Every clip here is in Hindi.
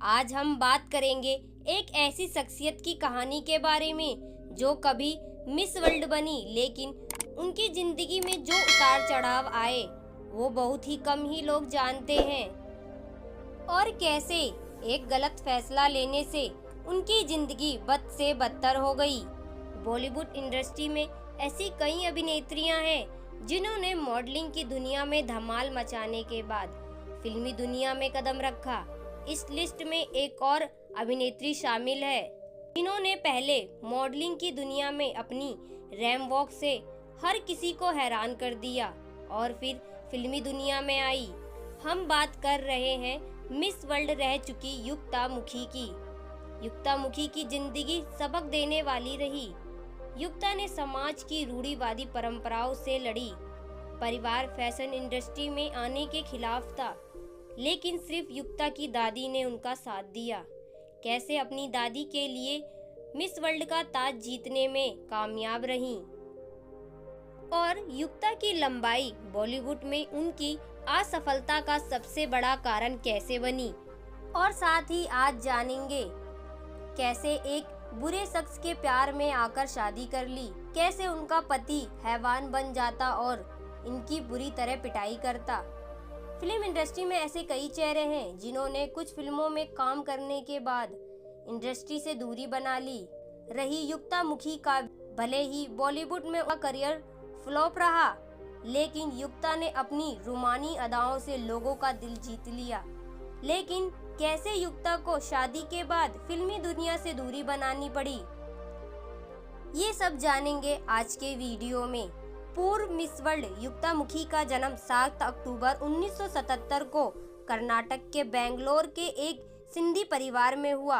आज हम बात करेंगे एक ऐसी शख्सियत की कहानी के बारे में जो कभी मिस वर्ल्ड बनी, लेकिन उनकी जिंदगी में जो उतार चढ़ाव आए वो बहुत ही कम ही लोग जानते हैं, और कैसे एक गलत फैसला लेने से उनकी जिंदगी बद से बदतर हो गई। बॉलीवुड इंडस्ट्री में ऐसी कई अभिनेत्रियां हैं जिन्होंने मॉडलिंग की दुनिया में धमाल मचाने के बाद फिल्मी दुनिया में कदम रखा। इस लिस्ट में एक और अभिनेत्री शामिल है जिन्होंने पहले मॉडलिंग की दुनिया में अपनी रैम वॉक से हर किसी को हैरान कर दिया और फिर फिल्मी दुनिया में आई। हम बात कर रहे हैं मिस वर्ल्ड रह चुकी युक्ता मुखी की। युक्ता मुखी की जिंदगी सबक देने वाली रही। युक्ता ने समाज की रूढ़िवादी परंपराओं से लड़ी। परिवार फैशन इंडस्ट्री में आने के खिलाफ था, लेकिन सिर्फ युक्ता की दादी ने उनका साथ दिया। कैसे अपनी दादी के लिए मिस वर्ल्ड का ताज जीतने में कामयाब रहीं, और युक्ता की लंबाई बॉलीवुड में उनकी असफलता का सबसे बड़ा कारण कैसे बनी। और साथ ही आज जानेंगे कैसे एक बुरे शख्स के प्यार में आकर शादी कर ली, कैसे उनका पति हैवान बन जाता और इनकी बुरी तरह पिटाई करता। फिल्म इंडस्ट्री में ऐसे कई चेहरे हैं जिन्होंने कुछ फिल्मों में काम करने के बाद इंडस्ट्री से दूरी बना ली। रही युक्ता मुखी का भले ही बॉलीवुड में उनका करियर फ्लॉप रहा, लेकिन युक्ता ने अपनी रूमानी अदाओं से लोगों का दिल जीत लिया। लेकिन कैसे युक्ता को शादी के बाद फिल्मी दुनिया से दूरी बनानी पड़ी, ये सब जानेंगे आज के वीडियो में। पूर्व मिस वर्ल्ड युक्ता मुखी का जन्म 7 अक्टूबर 1977 को कर्नाटक के बेंगलोर के एक सिंधी परिवार में हुआ।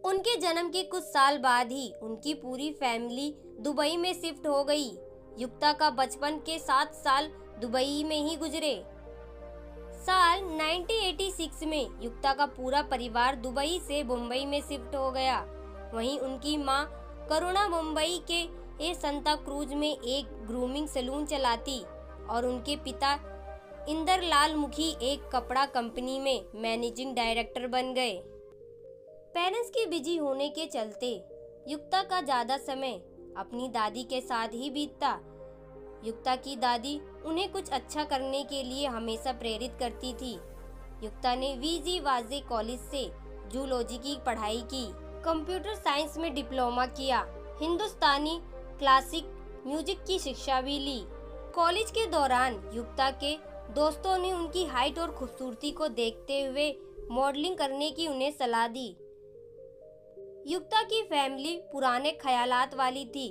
उनके जन्म के कुछ साल बाद ही उनकी पूरी फैमिली दुबई में शिफ्ट हो गई। युक्ता का बचपन के 7 साल दुबई में ही गुजरे। साल 1986 में युक्ता का पूरा परिवार दुबई से मुंबई में शिफ्ट हो गया। वहीं उनकी मां करुणा मुंबई के संता क्रूज में एक ग्रूमिंग सैलून चलाती और उनके पिता इंदर लाल मुखी एक कपड़ा कंपनी में मैनेजिंग डायरेक्टर बन गए। पेरेंट्स के बिजी होने के चलते युक्ता का ज्यादा समय अपनी दादी के साथ ही बीतता। युक्ता की दादी उन्हें कुछ अच्छा करने के लिए हमेशा प्रेरित करती थी। युक्ता ने वीजी वाजे कॉलेज से जूलॉजी की पढ़ाई की, कंप्यूटर साइंस में डिप्लोमा किया, हिंदुस्तानी क्लासिक म्यूजिक की शिक्षा भी ली। कॉलेज के दौरान युक्ता के दोस्तों ने उनकी हाइट और खूबसूरती को देखते हुए मॉडलिंग करने की उन्हें सलाह दी। युक्ता की फैमिली पुराने ख्यालात वाली थी।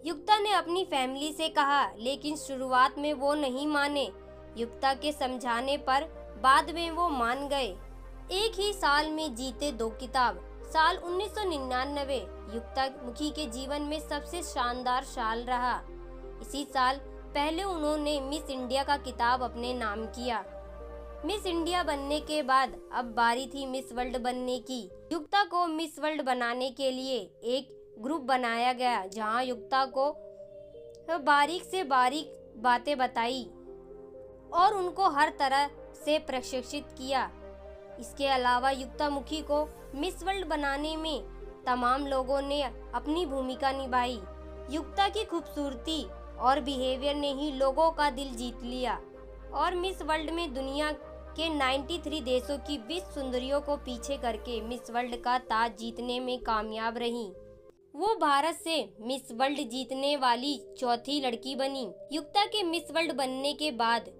युक्ता ने अपनी फैमिली से कहा, लेकिन शुरुआत में वो नहीं माने। युक्ता के समझाने पर बाद में वो मान गए। एक ही साल में जीते 2 किताब। साल 1999 युक्ता मुखी के जीवन में सबसे शानदार साल रहा। इसी साल पहले उन्होंने मिस इंडिया का किताब अपने नाम किया। मिस इंडिया बनने के बाद अब बारी थी मिस वर्ल्ड बनने की। युक्ता को मिस वर्ल्ड बनाने के लिए एक ग्रुप बनाया गया, जहां युक्ता को बारीक से बारीक बातें बताई और उनको हर तरह से प्रशिक्षित किया। इसके अलावा युक्ता मुखी को मिस वर्ल्ड बनाने में तमाम लोगों ने अपनी भूमिका निभाई। युक्ता की खूबसूरती और बिहेवियर ने ही लोगों का दिल जीत लिया और मिस वर्ल्ड में दुनिया के 93 देशों की 20 सुंदरियों को पीछे करके मिस वर्ल्ड का ताज जीतने में कामयाब रही। वो भारत से मिस वर्ल्ड जीतने वाली चौथी लड़की बनी। युक्ता के मिस वर्ल्ड बनने के बाद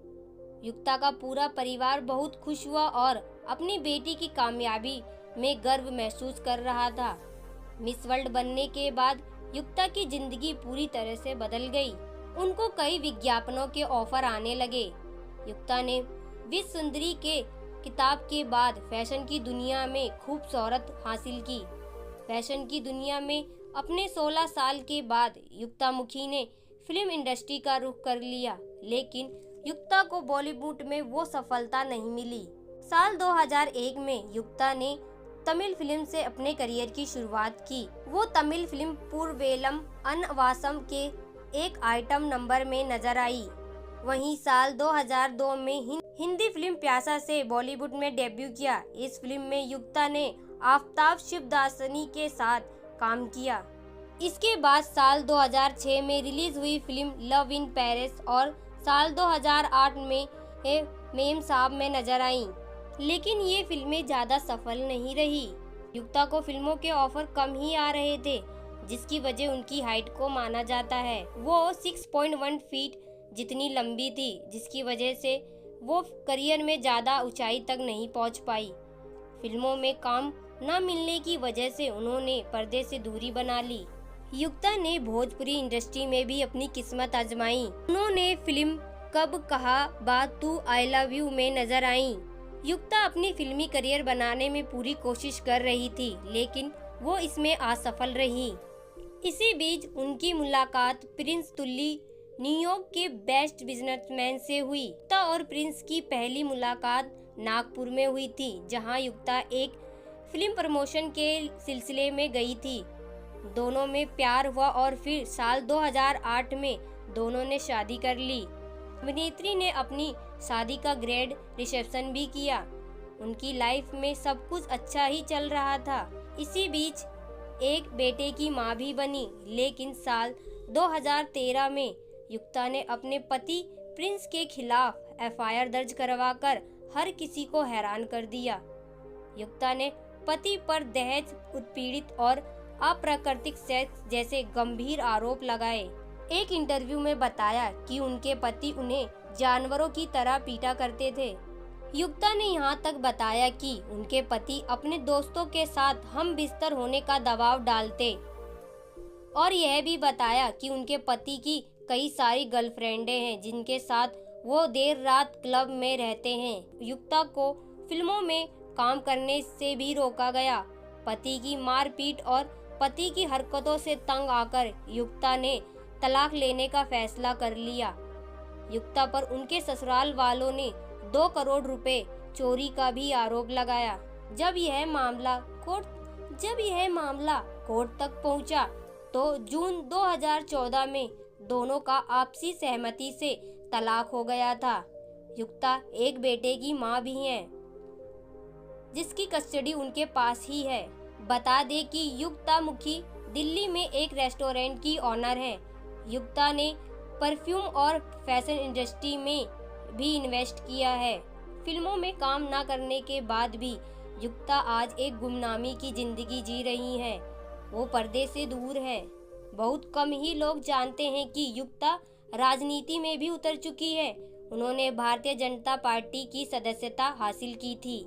युक्ता का पूरा परिवार बहुत खुश हुआ और अपनी बेटी की कामयाबी में गर्व महसूस कर रहा था। मिस वर्ल्ड बनने के बाद युक्ता की जिंदगी पूरी तरह से बदल गई। उनको कई विज्ञापनों के ऑफर आने लगे। युक्ता ने विश्व सुंदरी के किताब के बाद फैशन की दुनिया में खूब शोहरत हासिल की। फैशन की दुनिया में अपने 16 साल के बाद युक्ता मुखी ने फिल्म इंडस्ट्री का रुख कर लिया, लेकिन युक्ता को बॉलीवुड में वो सफलता नहीं मिली। साल 2001 में युक्ता ने तमिल फिल्म से अपने करियर की शुरुआत की। वो तमिल फिल्म पूर्वेलम अनवासम के एक आइटम नंबर में नजर आई। वहीं साल 2002 में हिंदी फिल्म प्यासा से बॉलीवुड में डेब्यू किया। इस फिल्म में युक्ता ने आफ्ताब शिवदासनी के साथ काम किया। इसके बाद साल 2006 में रिलीज हुई फिल्म लव इन पेरिस और साल 2008 में मेम साहब में नजर आईं, लेकिन ये फिल्में ज़्यादा सफल नहीं रही। युक्ता को फिल्मों के ऑफर कम ही आ रहे थे, जिसकी वजह उनकी हाइट को माना जाता है। वो 6.1 फीट जितनी लंबी थी, जिसकी वजह से वो करियर में ज़्यादा ऊंचाई तक नहीं पहुंच पाई। फिल्मों में काम न मिलने की वजह से उन्होंने पर्दे से दूरी बना ली। युक्ता ने भोजपुरी इंडस्ट्री में भी अपनी किस्मत आजमाई। उन्होंने फिल्म कब कहा बात तू आई लव यू में नजर आई। युक्ता अपनी फिल्मी करियर बनाने में पूरी कोशिश कर रही थी, लेकिन वो इसमें असफल रही। इसी बीच उनकी मुलाकात प्रिंस तुल्ली न्यूयॉर्क के बेस्ट बिजनेसमैन से हुई। युक्ता और प्रिंस की पहली मुलाकात नागपुर में हुई थी, जहां युक्ता एक फिल्म प्रमोशन के सिलसिले में गई थी। दोनों में प्यार हुआ और फिर साल 2008 में दोनों ने शादी कर ली। अभिनेत्री ने अपनी शादी का ग्रैंड रिसेप्शन भी किया। उनकी लाइफ में सब कुछ अच्छा ही चल रहा था। इसी बीच एक बेटे की मां भी बनी, लेकिन साल 2013 में युक्ता ने अपने पति प्रिंस के खिलाफ एफआईआर दर्ज करवाकर हर किसी को हैरान कर दिया। युक्ता ने पति पर दहेज, उत्पीड़ित और अप्राकृतिक सेक्स जैसे गंभीर आरोप लगाए। एक इंटरव्यू में बताया कि उनके पति उन्हें जानवरों की तरह पीटा करते थे। युक्ता ने यहाँ तक बताया कि उनके पति अपने दोस्तों के साथ हम बिस्तर होने का दबाव डालते, और यह भी बताया कि उनके पति की कई सारी गर्लफ्रेंडें हैं जिनके साथ वो देर रात क्लब में रहते हैं। युक्ता को फिल्मों में काम करने से भी रोका गया। पति की मारपीट और पति की हरकतों से तंग आकर युक्ता ने तलाक लेने का फैसला कर लिया। युक्ता पर उनके ससुराल वालों ने 2 करोड़ रुपए चोरी का भी आरोप लगाया। जब यह मामला कोर्ट तक पहुंचा, तो जून 2014 में दोनों का आपसी सहमति से तलाक हो गया था। युक्ता एक बेटे की मां भी हैं, जिसकी कस्टडी उनके पास ही है। बता दें कि युक्ता मुखी दिल्ली में एक रेस्टोरेंट की ऑनर है। युक्ता ने परफ्यूम और फैशन इंडस्ट्री में भी इन्वेस्ट किया है। फिल्मों में काम न करने के बाद भी युक्ता आज एक गुमनामी की जिंदगी जी रही हैं। वो पर्दे से दूर है। बहुत कम ही लोग जानते हैं कि युक्ता राजनीति में भी उतर चुकी है। उन्होंने भारतीय जनता पार्टी की सदस्यता हासिल की थी।